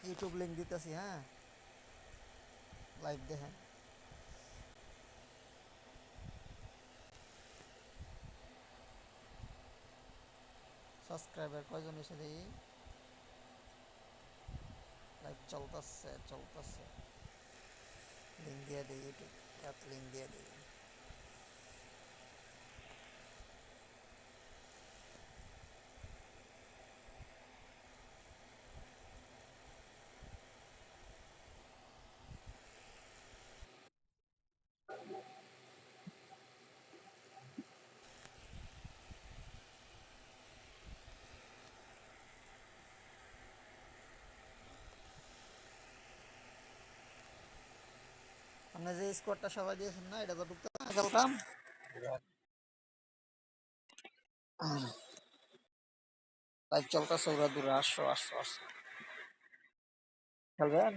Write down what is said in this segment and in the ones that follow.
YouTube link দিতেছি, হ্যাঁ, live দেখেন। সাবস্ক্রাইবার কয়জন এসে দেখি। লাইভ চলতেছে চলতেছে। লিঙ্ক দিয়ে দিই, ইউটিউব অ্যাপ লিঙ্ক দিয়ে দিই। আপনি যে স্কোরটা সবাই দিয়েছেন না, এটা তো ঢুকতে খেলতাম। লাইভ চলতেছে, ওরা দূরে আসো আসো আসো, খেলবেন।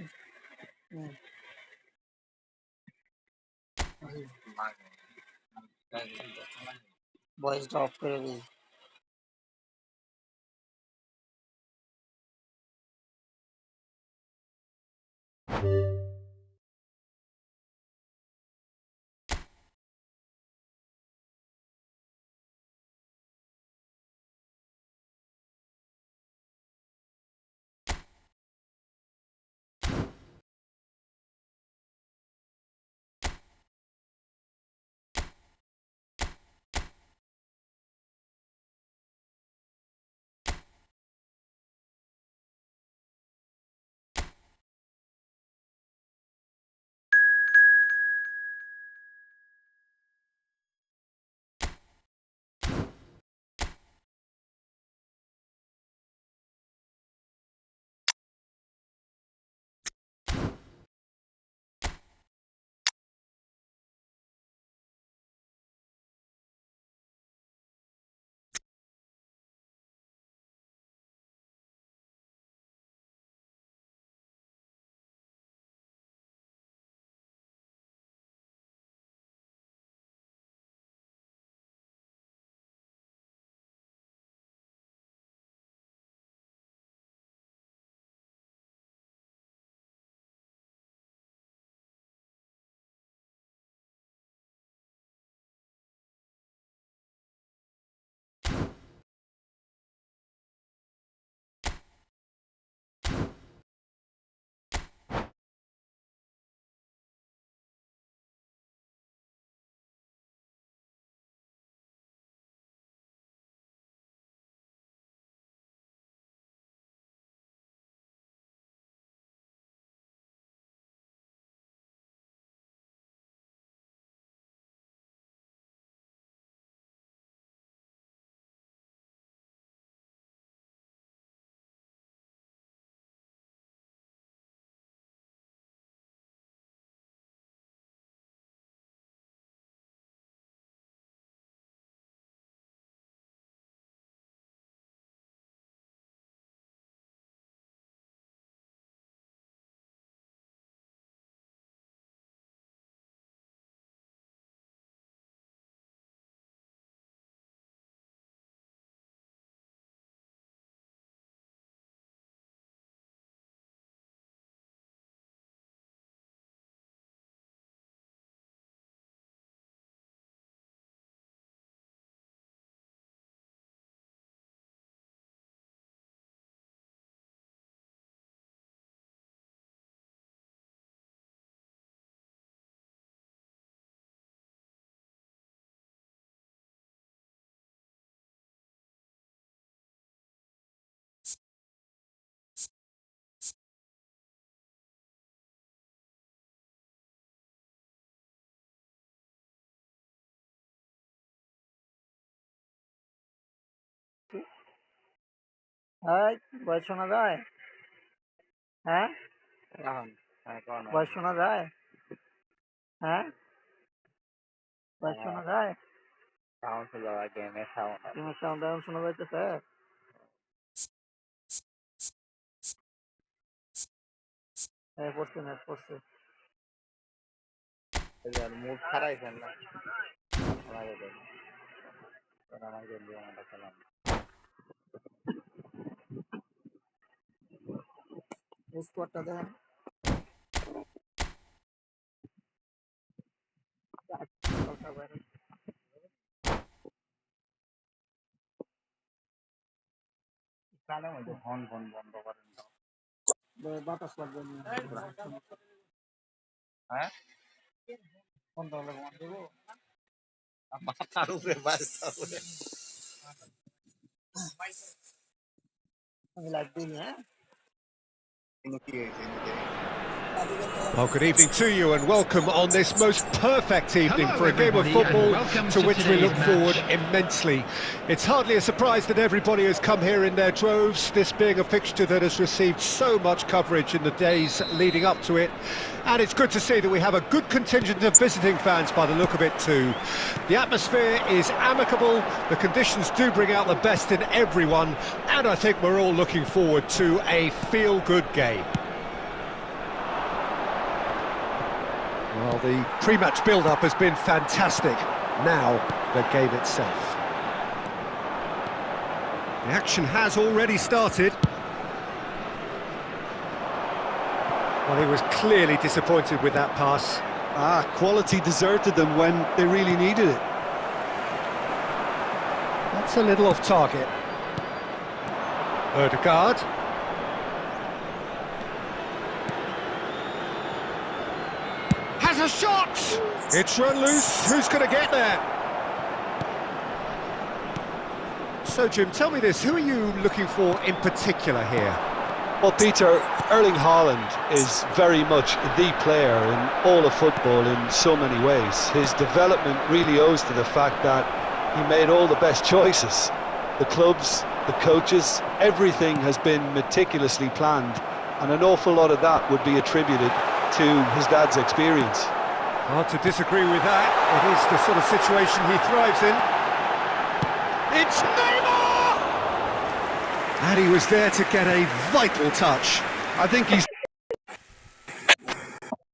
ভয়েসটা অফ করে দিই। ভয়েস শোনা যায়? হ্যাঁ, ভয়েস শোনা যায়? হ্যাঁ, ভয়েস শোনা যায়? গেমের সাউন্ড এখন শোনা যাইতেছে? হ্যাঁ, পড়ছে না, পড়ছে। মুড খারাইছেন না স্কোয়াডটা দেখেন। বাতাস লাগবে হ্যাঁ বন্ধ হলে বন্ধ দেবো মাথার উপরে আমি লাইট দিই হ্যাঁ। Well, good evening to you and welcome on this most perfect evening for a game of football to which we look forward immensely. It's hardly a surprise that everybody has come here in their droves, this being a fixture that has received so much coverage in the days leading up to it. And it's good to see that we have a good contingent of visiting fans by the look of it too. The atmosphere is amicable, the conditions do bring out the best in everyone, and I think we're all looking forward to a feel-good game. Well, the pre-match build-up has been fantastic. Now, the game itself. The action has already started. Well, he was clearly disappointed with that pass. Quality deserted them when they really needed it. That's a little off target. Ødegaard. Has a shot! It's run loose. Who's going to get there? So, Jim, tell me this. Who are you looking for in particular here? Well, Peter, Erling Haaland is very much the player in all of football in so many ways. His development really owes to the fact that he made all the best choices. The clubs, the coaches, everything has been meticulously planned, and an awful lot of that would be attributed to his dad's experience. Hard to disagree with that. It is the sort of situation he thrives in. It's Neymar! And he was there to get a vital touch. I think he's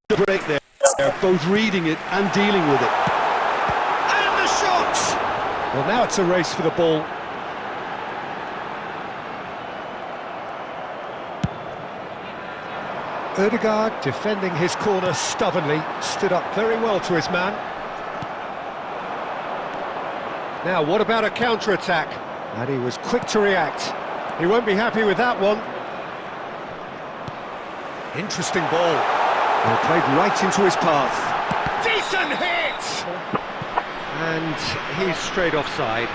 the break there, both reading it and dealing with it. And the shot! Well, now it's a race for the ball. Ødegaard defending his corner stubbornly, stood up very well to his man. Now, what about a counter-attack? And he was quick to react. He won't be happy with that one. Interesting ball. Well, played right into his path. Decent hit! And he's straight offside.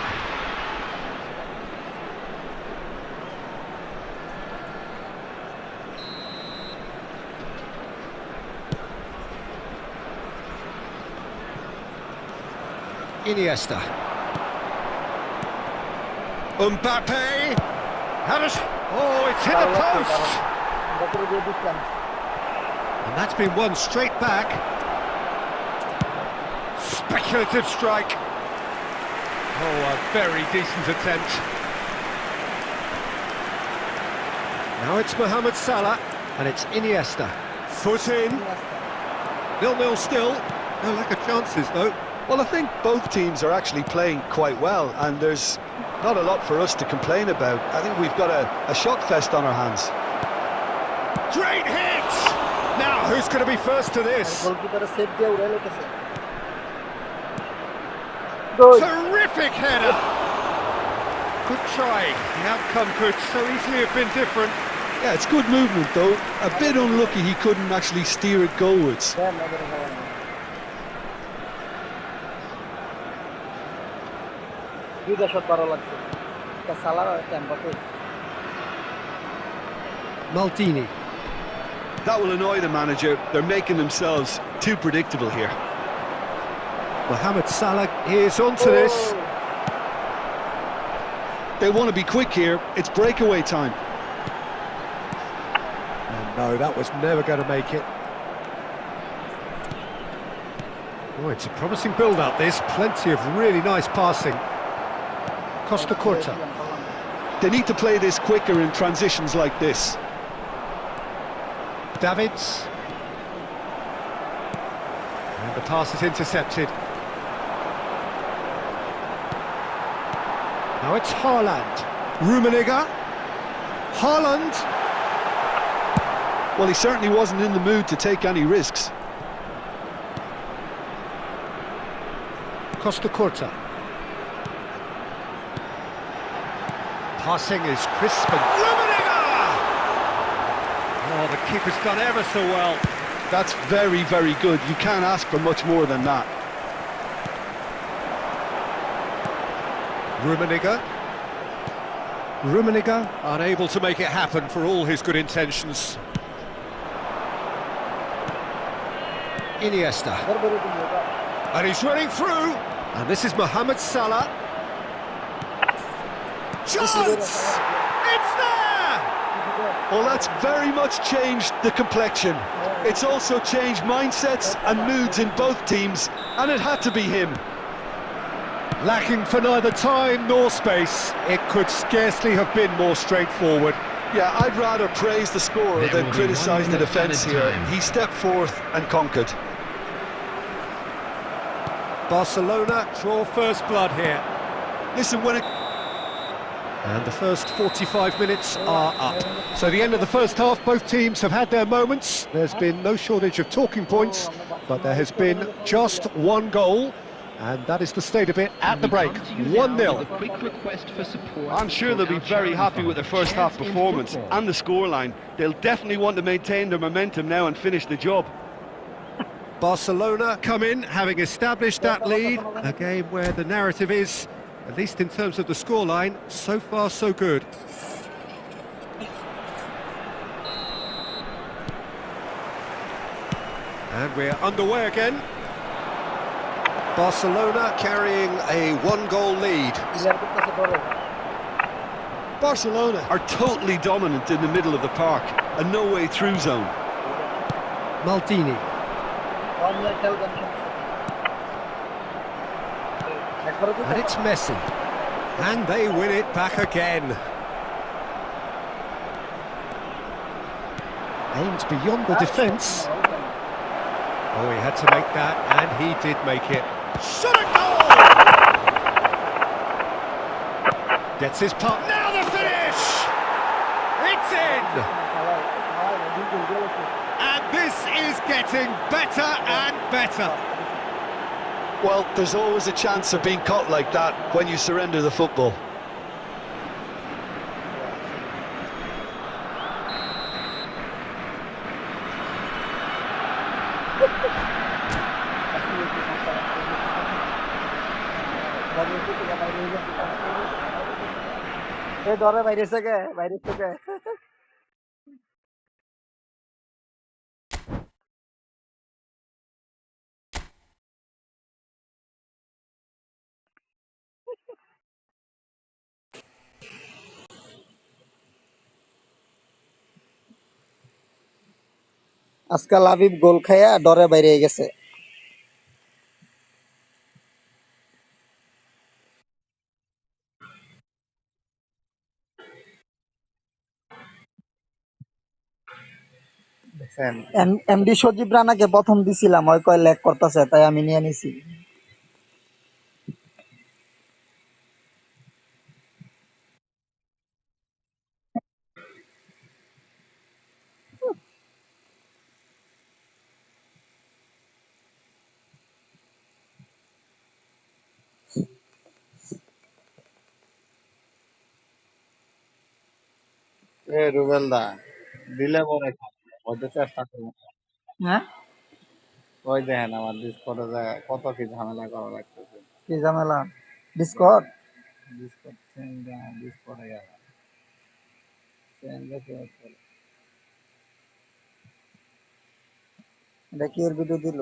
Iniesta. Mbappe. Oh, it's hit the post. And that's been won straight back. Speculative strike. Oh, a very decent attempt. Now it's Mohamed Salah, and it's Iniesta. Foot in. 0-0 still. No lack of chances, though. Well, I think both teams are actually playing quite well, and there's not a lot for us to complain about. I think we've got a shot fest on our hands. Great hit! Now, who's going to be first to this? Terrific header! Good try. The outcome could so easily have been different. Yeah, it's good movement, though. A bit unlucky he couldn't actually steer it goalwards. Maldini. That will annoy the manager. They're making themselves too predictable here. Mohamed Salah is onto this. They want to be quick here. It's breakaway time. And no, that was never going to make it. Oh, it's a promising build-up, this. Plenty of really nice passing. Costa Curta. They need to play this quicker in transitions like this. Davids. And the pass is intercepted. Now it's Haaland. Rummenigge. Haaland. Well, he certainly wasn't in the mood to take any risks. Costa Curta. Passing is crisp and... Oh, the keeper's done ever so well. That's very, very good. You can't ask for much more than that. Rummenigge unable to make it happen for all his good intentions. Iniesta. And he's running through. And this is Mohamed Salah. Chance! It's there! Well, that's very much changed the complexion. It's also changed mindsets and moods in both teams, and it had to be him. Lacking for neither time nor space, it could scarcely have been more straightforward. Yeah, I'd rather praise the scorer than criticise the defence here. He stepped forth and conquered. Barcelona draw first blood here. Listen, when it... And the first 45 minutes are up. So the end of the first half, both teams have had their moments. There's been no shortage of talking points, but there has been just one goal. And that is the state of it at the break, 1-0. I'm sure they'll be very happy with their first half performance and the scoreline. They'll definitely want to maintain their momentum now and finish the job. Barcelona come in, having established that lead. A game where the narrative is, at least in terms of the scoreline, so far so good. And we're underway again. Barcelona carrying a one-goal lead. Barcelona are totally dominant in the middle of the park, a no-way through zone. Maldini. And it's Messi. And they win it back again. Aimed beyond the defence. Oh, he had to make that, and he did make it. Shot a goal! Gets his puck. Now the finish! It's in! And this is getting better and better. Well, there's always a chance of being caught like that when you surrender the football. আজকাল Aviv গোল খাইয়া ডরে বাইরে গেছে। MD সজীব রানাকে প্রথম দিছিলাম, ওই কয় lag করতেছে, তাই আমি নিয়ে নিছি। রুবেল দা দিলে পরে হয়তো চেষ্টা করবো। হ্যাঁ, ওই দেখেন আমার ডিসকর্ডে জায়গায় কত কি ঝামেলা করা লাগতেছে। কি ঝামেলা? ডিসকর্ড ডিসকর্ড ডিসকর্ডে গেল এটা কি এর ভিডিও দিল?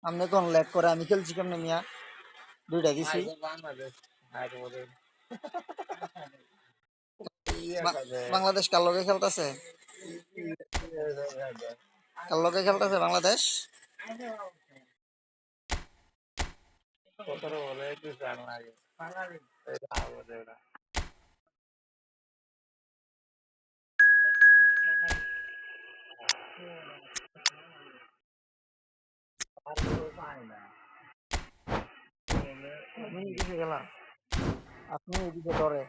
আমনে কোন ল্যাগ করে আমি খেলছি কেমনে মিয়া দুইটা দিছি বাংলাদেশ কার লগে খেলতেছে বাংলাদেশ আপনি এদিকে খেলা আপনি এদিকে ধরে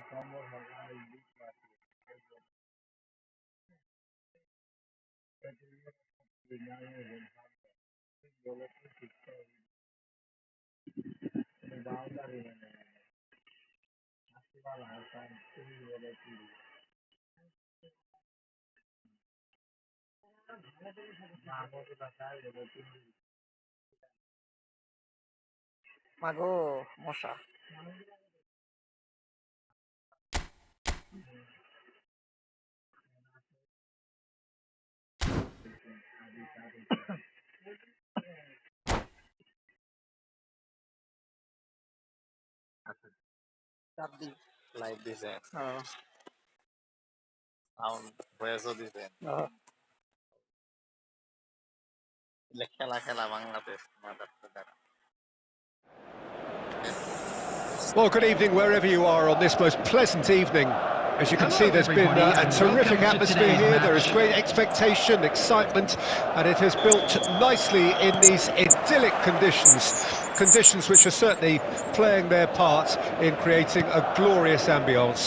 মাগো মশা চাপ দি লাইভ দিছে হ্যাঁ সাউন্ড ভয়েসও দিছে হ্যাঁ। খেলা খেলা Bangladesh mother Well, good evening wherever you are on this most pleasant evening. As you can see, there's been a terrific atmosphere here. There is great expectation, excitement, and it has built nicely in these idyllic conditions which are certainly playing their part in creating a glorious ambience.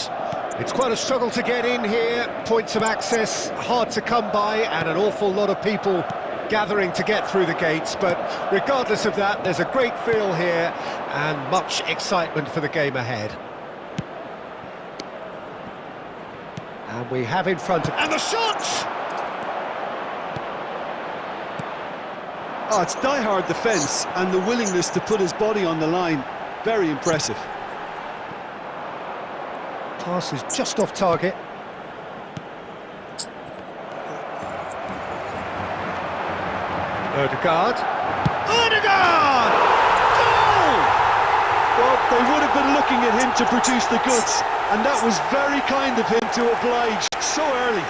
It's quite a struggle to get in here, points of access hard to come by, and an awful lot of people gathering to get through the gates, but regardless of that, there's a great feel here and much excitement for the game ahead. And we have in front of... And the shot! Oh, it's die-hard defence and the willingness to put his body on the line. Very impressive. Pass is just off target. Odegaard. Odegaard! Goal! Well, they would have been looking at him to produce the goods, and that was very kind of him to oblige so early.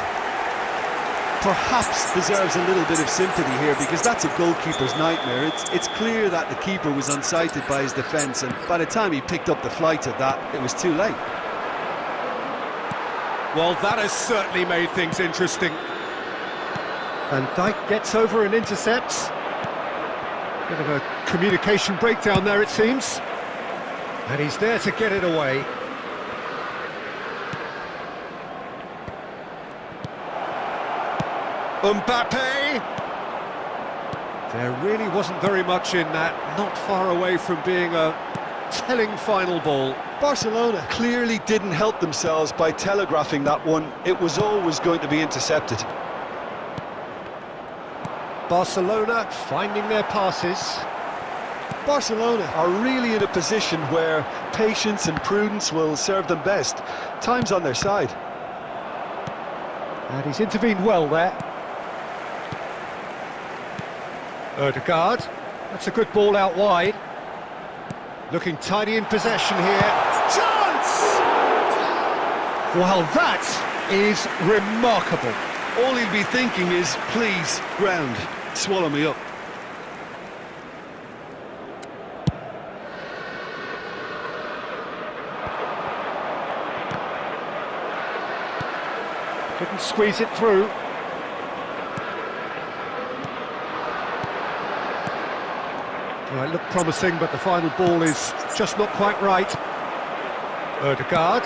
Perhaps deserves a little bit of sympathy here, because that's a goalkeeper's nightmare. It's clear that the keeper was unsighted by his defence, and by the time he picked up the flight of that, it was too late. Well, that has certainly made things interesting. And Dijk gets over and intercepts. Bit of a communication breakdown there, it seems. And he's there to get it away. Mbappe! There really wasn't very much in that, not far away from being a telling final ball. Barcelona clearly didn't help themselves by telegraphing that one. It was always going to be intercepted. Barcelona finding their passes. Barcelona are really in a position where patience and prudence will serve them best. Time's on their side. And he's intervened well there. Odegaard, that's a good ball out wide. Looking tidy in possession here. Chance! Well, that is remarkable. All he'll be thinking is, please, ground, swallow me up. Couldn't squeeze it through. Well, it looked promising, but the final ball is just not quite right. Odegaard.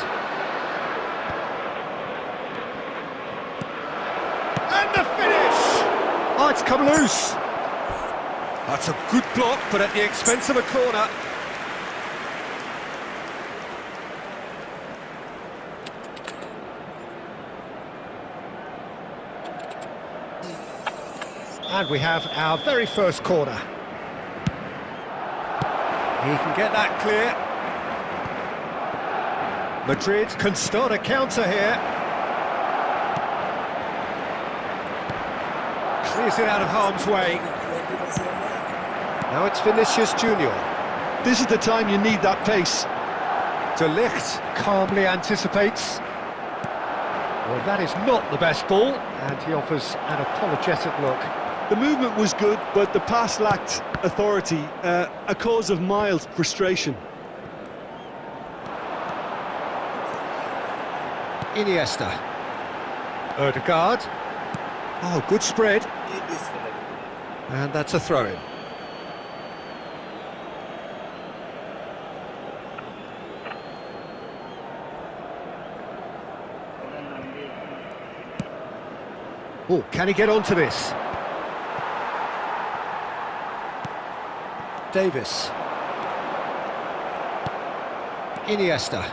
And the finish! Oh, it's come loose. That's a good block, but at the expense of a corner. And we have our very first corner. He can get that clear. Madrid can start a counter here. Clears it out of harm's way. Now it's Vinicius Junior. This is the time you need that pace. De Ligt calmly anticipates. Well, that is not the best ball, and he offers an apologetic look. The movement was good, but the pass lacked authority, a cause of mild frustration. Iniesta. Ødegaard. Oh, good spread. And that's a throw-in. Oh, can he get onto this? Davis. Iniesta.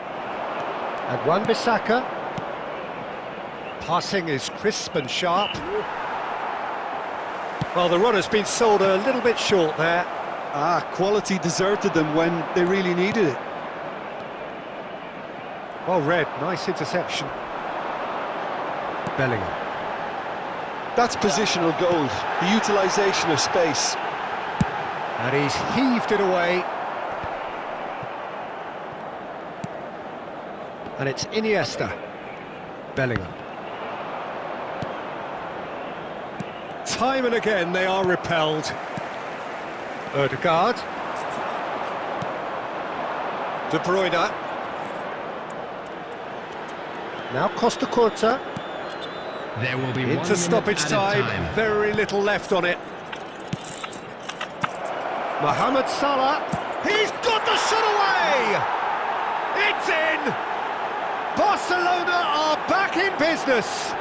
And Wan-Bissaka. Passing is crisp and sharp. Well, the runner's been sold a little bit short there. Quality deserted them when they really needed it. Well read, nice interception. Bellingham. That's positional gold, the utilisation of space. And he's heaved it away. And it's Iniesta. Bellingham. Time and again they are repelled. Ødegaard. De Bruyne. Now Costa Curta. There will be into stoppage time, very little left on it. Mohamed Salah, he's got the shot away! It's in! Barcelona are back in business!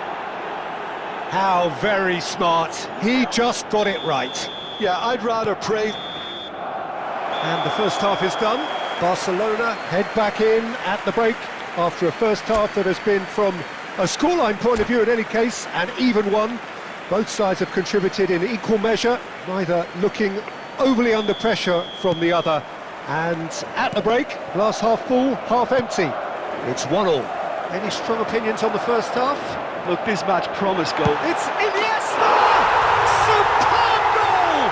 How very smart, he just got it right. Yeah, I'd rather praise... And the first half is done. Barcelona head back in at the break after a first half that has been, from a scoreline point of view in any case, an even one. Both sides have contributed in equal measure, neither looking overly under pressure from the other. And at the break, glass half full, half empty. It's 1-1. Any strong opinions on the first half? Look, this match promised goal. It's Iniesta! Superb goal!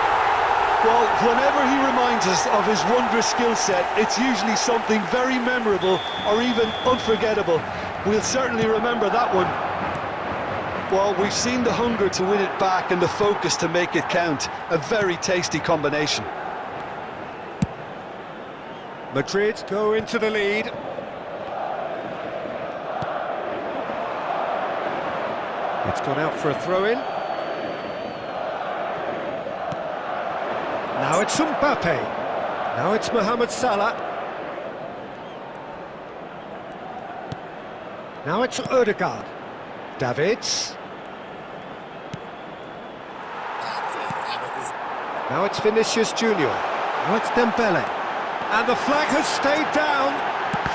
Well, whenever he reminds us of his wondrous skill set, it's usually something very memorable or even unforgettable. We'll certainly remember that one. Well, we've seen the hunger to win it back and the focus to make it count. A very tasty combination. Madrid go into the lead. It's gone out for a throw-in. Now it's Mbappe. Now it's Mohamed Salah. Now it's Ødegaard. Davids. Now it's Vinicius Junior. Now it's Dembele. And the flag has stayed down.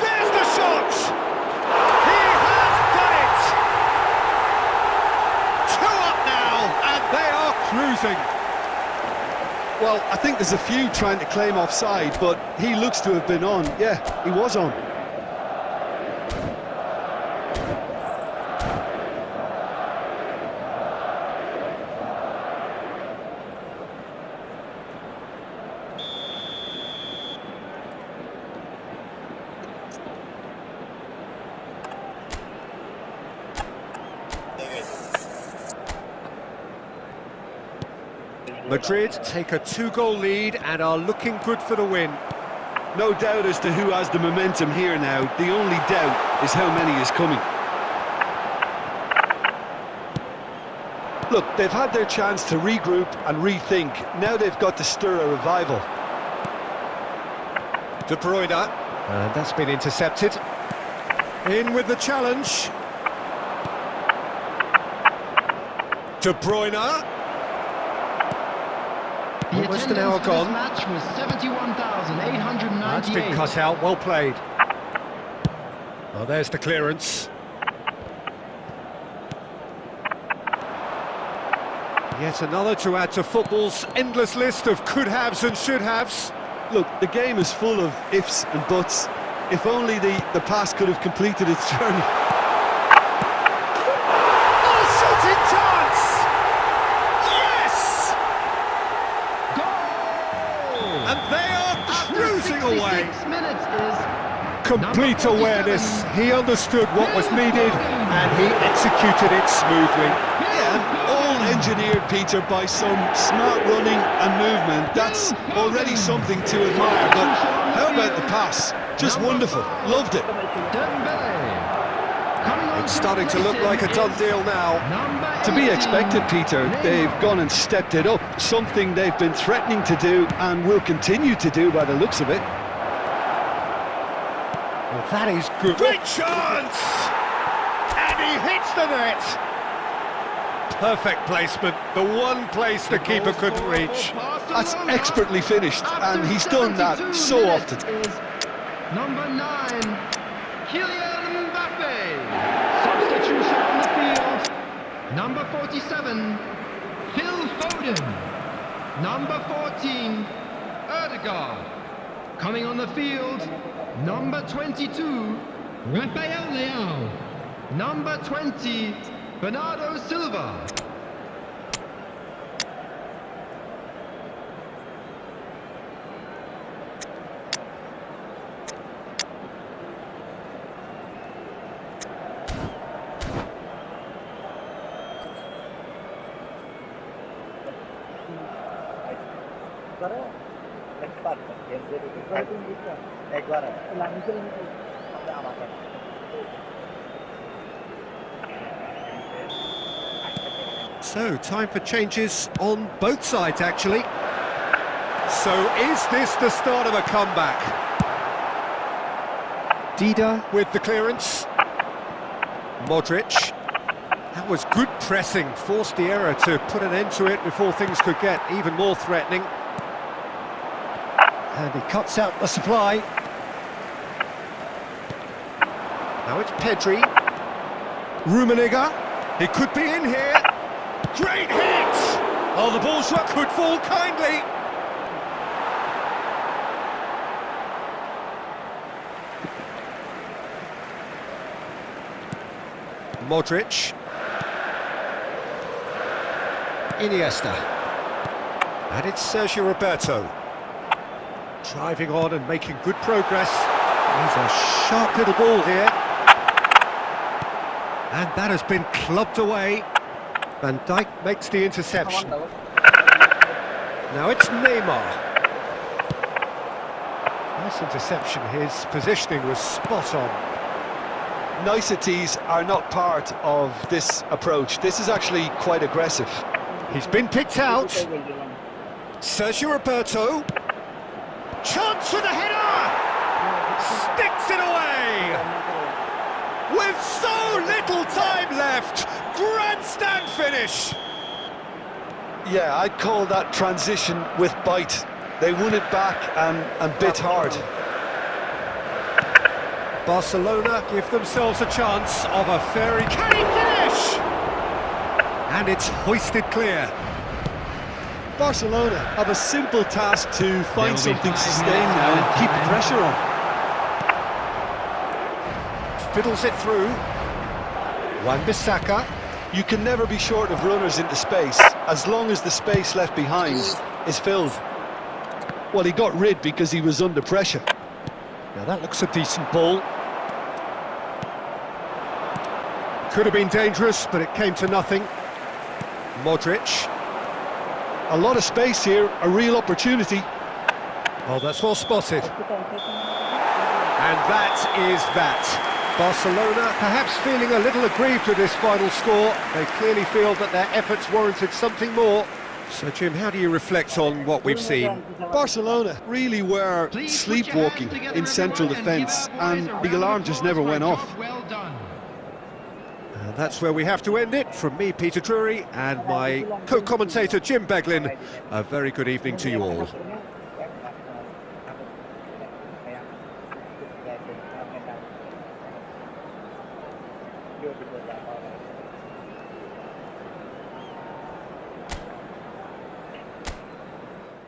There's the shot! He has done it! 2 up now, and they are cruising. Well, I think there's a few trying to claim offside, but he looks to have been on. Yeah, he was on. Madrid take a 2-goal lead and are looking good for the win. No doubt as to who has the momentum here now. The only doubt is how many is coming. Look, they've had their chance to regroup and rethink. Now they've got to stir a revival. De Bruyne, and that's been intercepted. In with the challenge. De Bruyne. Almost an hour gone. Match was 71,898. That's been cut out, well played. Oh, there's the clearance. Yet another to add to football's endless list of could-haves and should-haves. Look, the game is full of ifs and buts. If only the pass could have completed its journey. Oh, shooting chance! Yes! Goal! And they are After cruising 66 away. minutes is Complete number 47. awareness. He understood what was needed and he executed it smoothly. All engineered, Peter, by some smart running and movement. That's already something to admire, but how about the pass? Just wonderful. Loved it. It's starting to look like a done deal now. To be expected, Peter. They've gone and stepped it up, something they've been threatening to do and will continue to do by the looks of it. Well, that is good. Great chance! And he hits the net! Perfect placement, the one place the keeper couldn't reach. That's expertly finished, and he's done that so often. Number 9, Kylian Mbappe. Substitution on the field. Number 47, Phil Foden. Number 14, Ødegaard. Coming on the field, number 22, Rafael Leao. Number 20, Bernardo Silva. So, time for changes on both sides, actually. So, is this the start of a comeback? Dida with the clearance. Modric. That was good pressing, forced the error to put an end to it before things could get even more threatening. And he cuts out the supply. Now it's Pedri. Rummenigge. He could be in here. Great hit! Oh, the ball shot could fall kindly. Modric. Iniesta. And it's Sergio Roberto. Driving on and making good progress. He's a sharp little ball here. And that has been clubbed away. Van Dijk makes the interception. Now it's Neymar. Nice interception, his positioning was spot on. Niceties are not part of this approach. This is actually quite aggressive. He's been picked out. Sergio Roberto. Chance for the header! Sticks it away! With so little time left, grandstand finish! Yeah, I'd call that transition with bite. They won it back and bit hard. Barcelona give themselves a chance of a fairy. Can he finish? And it's hoisted clear. Barcelona have a simple task to find something to sustain now and keep the pressure on. Fiddles it through. Wan-Bissaka. You can never be short of runners into space, as long as the space left behind is filled. Well, he got rid because he was under pressure. Now that looks a decent ball. Could have been dangerous, but it came to nothing. Modric. A lot of space here, a real opportunity. Oh, that's well spotted. And that is that. Barcelona perhaps feeling a little aggrieved with this final score. They clearly feel that their efforts warranted something more. So, Jim, how do you reflect on what we've seen? Barcelona really were sleepwalking in central defence, and the alarm just never went off. Well done. And that's where we have to end it. From me, Peter Drury, and my co-commentator, Jim Beglin. A very good evening to you all.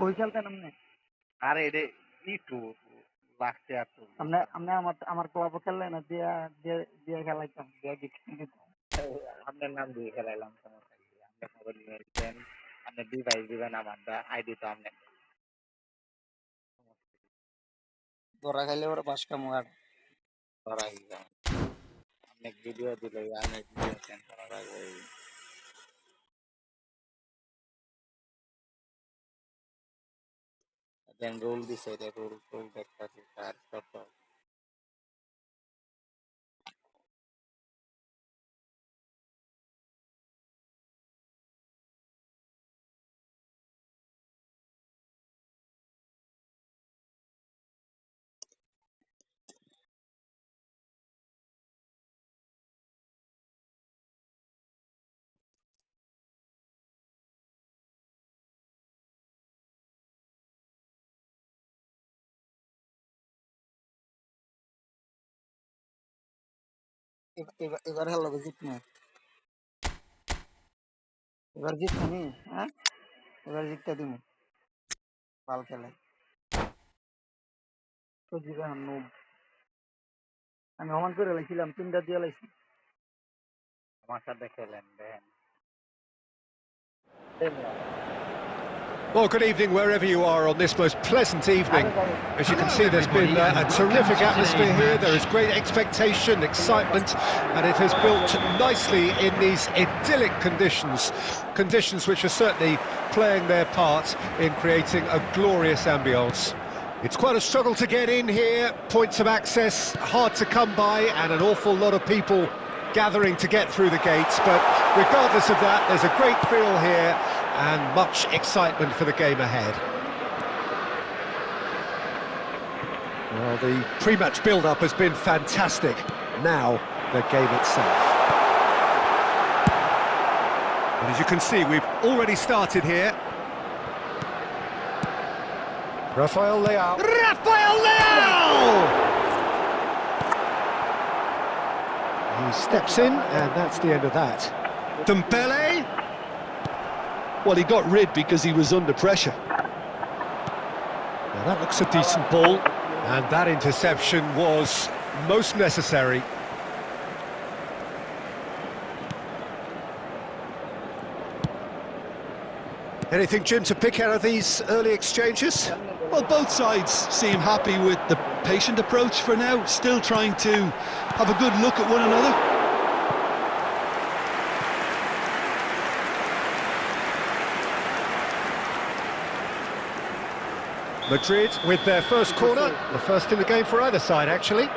কই খেলতেন আপনি? আরে এটা একটু লাগছে আর তো আপনি আপনি আমার ক্লাবে খেললেন না দিয়া দিয়া দিয়া খেলাইতাম দিয়া দিতাম। আপনার নাম দিয়ে খেলাইলাম সমস্যা কি আপনি মোবাইল নিয়ে দিবেন আপনি ডিভাইস দিবেন আমার আইডি তো আপনি ধরা খাইলে ওরা বাস কামু আর ধরাই যান আপনি ভিডিও দিলে আমি ভিডিও সেন্ড করার আগে দেন রোল দিছে এটা রোল দেখতেছি স্যার কত এবার খেলা জিতনা এবার জিতনা নি হ্যাঁ এবার জিততে দিমু ভাল খেলে তো জিবে হান্নু আমি সমান করে লাইছিলাম 3টা দিয়ে লাইছি আমার সাথে খেলেন দেখেন Well, good evening wherever you are on this most pleasant evening. As you can see, there's been a terrific atmosphere here. There is great expectation, excitement, and it has built nicely in these idyllic conditions which are certainly playing their part in creating a glorious ambience. It's quite a struggle to get in here, points of access hard to come by, and an awful lot of people gathering to get through the gates, but regardless of that, there's a great feel here and much excitement for the game ahead. Well, the pre-match build-up has been fantastic. Now, the game itself. And as you can see, we've already started here. Rafael Leao! Rafael Leao! He steps in, and that's the end of that. Dembele! Well, he got rid because he was under pressure. Now that looks a decent ball, and that interception was most necessary. Anything, Jim, to pick out of these early exchanges? Well, both sides seem happy with the patient approach for now, still trying to have a good look at one another. Madrid with their first corner, the first in the game for either side, actually.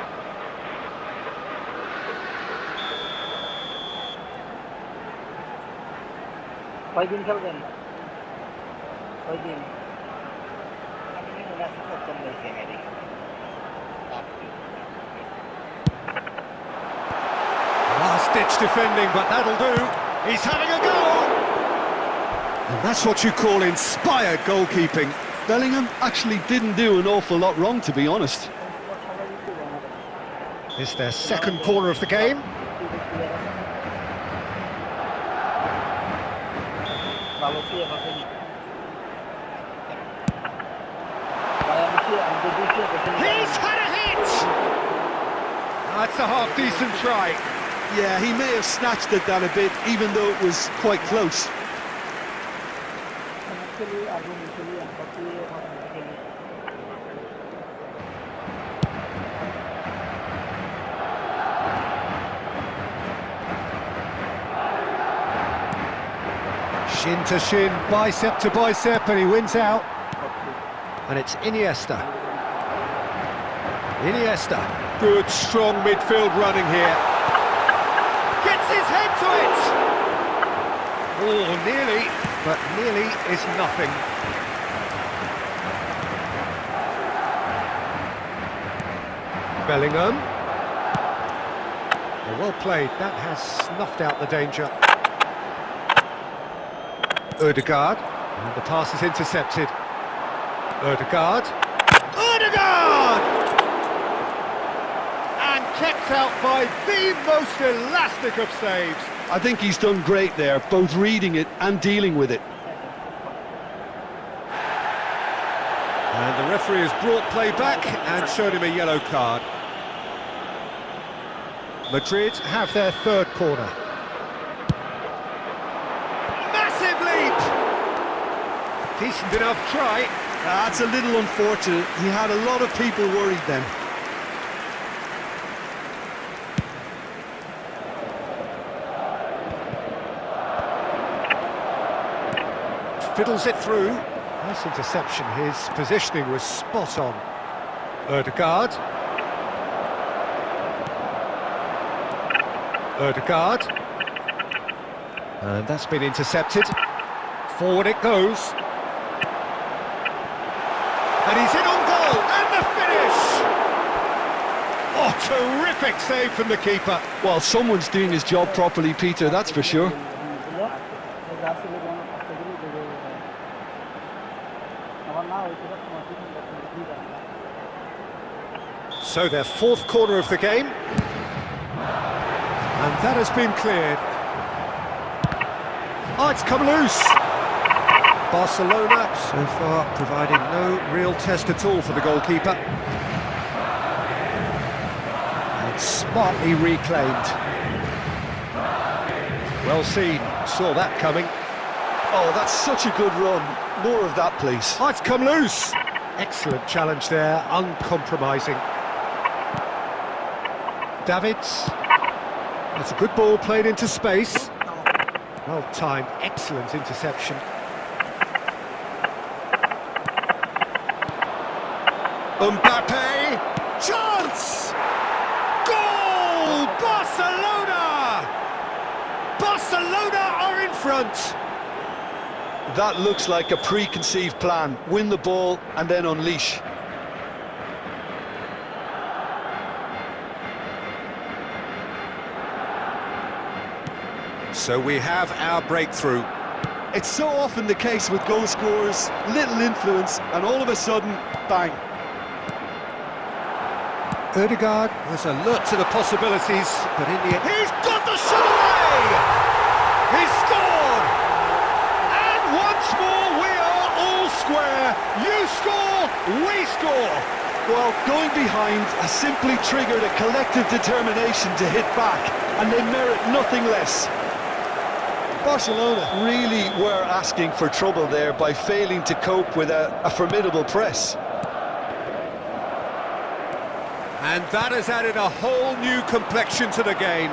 কয়দিন খেলবেন কয়দিন Last-ditch defending, but that'll do. He's having a go! And that's what you call inspired goalkeeping. Bellingham actually didn't do an awful lot wrong, to be honest. It's their second corner of the game. He's had a hit! That's a half-decent try. Yeah, he may have snatched at that a bit, even though it was quite close. Shin to shin, bicep to bicep, and he wins out. And it's Iniesta. Iniesta. Good, strong midfield running here. Gets his head to it! Oh, nearly, but nearly is nothing. Bellingham. Well played, that has snuffed out the danger. Ødegaard, and the pass is intercepted. Ødegaard. Ødegaard! And kept out by the most elastic of saves. I think he's done great there, both reading it and dealing with it. And the referee has brought play back and shown him a yellow card. Madrid have their third corner. Massive leap! Decent enough try. That's a little unfortunate. He had a lot of people worried then. Fiddles it through. Nice interception. His positioning was spot on. Ødegaard. Ødegaard. And that's been intercepted. Forward it goes. And he's in on goal. And the finish! Oh, terrific save from the keeper. Well, someone's doing his job properly, Peter, that's for sure. So their fourth corner of the game. And that has been cleared. Oh, it's come loose. Barcelona so far providing no real test at all for the goalkeeper. And smartly reclaimed. Well seen, saw that coming. Oh, that's such a good run. More of that, please. Oh, it's come loose. Excellent challenge there, uncompromising. Davids. That's a good ball played into space. Well timed, excellent interception. Mbappe, chance! Goal! Barcelona! Barcelona are in front! That looks like a preconceived plan. Win the ball and then unleash. So we have our breakthrough. It's so often the case with goal scorers, little influence, and all of a sudden, bang. Ødegaard was alert to the possibilities, but in the end, he's got the shot away! He's scored! And once more, we are all square. You score, we score. Well, going behind has simply triggered a collective determination to hit back, and they merit nothing less. Barcelona really were asking for trouble there by failing to cope with a formidable press. And that has added a whole new complexion to the game.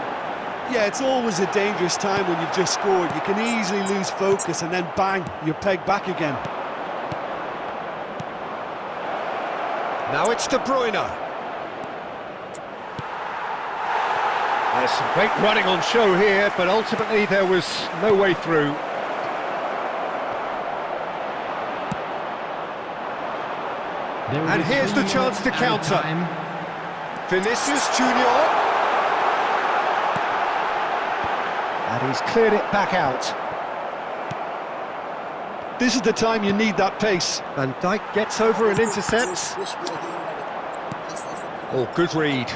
Yeah, it's always a dangerous time when you've just scored. You can easily lose focus and then bang, you're pegged back again. Now it's De Bruyne. There's some great running on show here, but ultimately there was no way through. And here's the chance to counter. Vinicius Junior. And he's cleared it back out. This is the time you need that pace. Van Dijk gets over and intercepts. Oh, good read.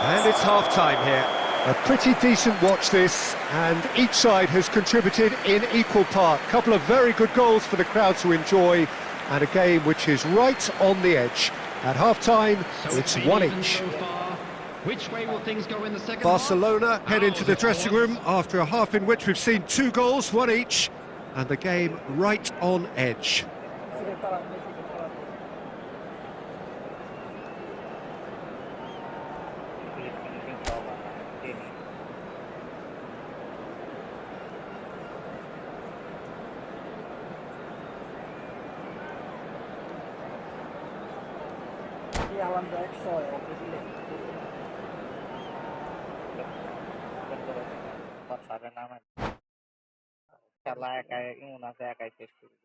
And it's half-time here. A pretty decent watch this, and each side has contributed in equal part. A couple of very good goals for the crowd to enjoy, and a game which is right on the edge. At half-time, it's one each. Which way will things go in the second Barcelona half? head into the dressing room after a half in which we've seen 2 goals, one each, and the game right on edge. খেলা একাই ইমন আছে একাই শেষ করে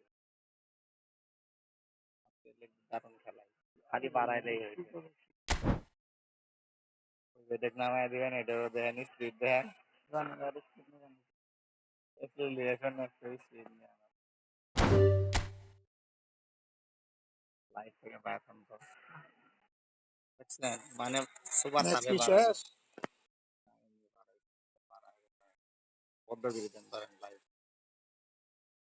দিবে দারুণ খেলায় খালি বাড়াইলেই হয়েছে দেখ নামায় দিবেন এটাও দেখেন স্পিড দেখেন লাইফ থেকে ব্যাটন তো দেখছেন মানে সুপার সাবে পদ্মগিরি দেন ধরেন লাইফ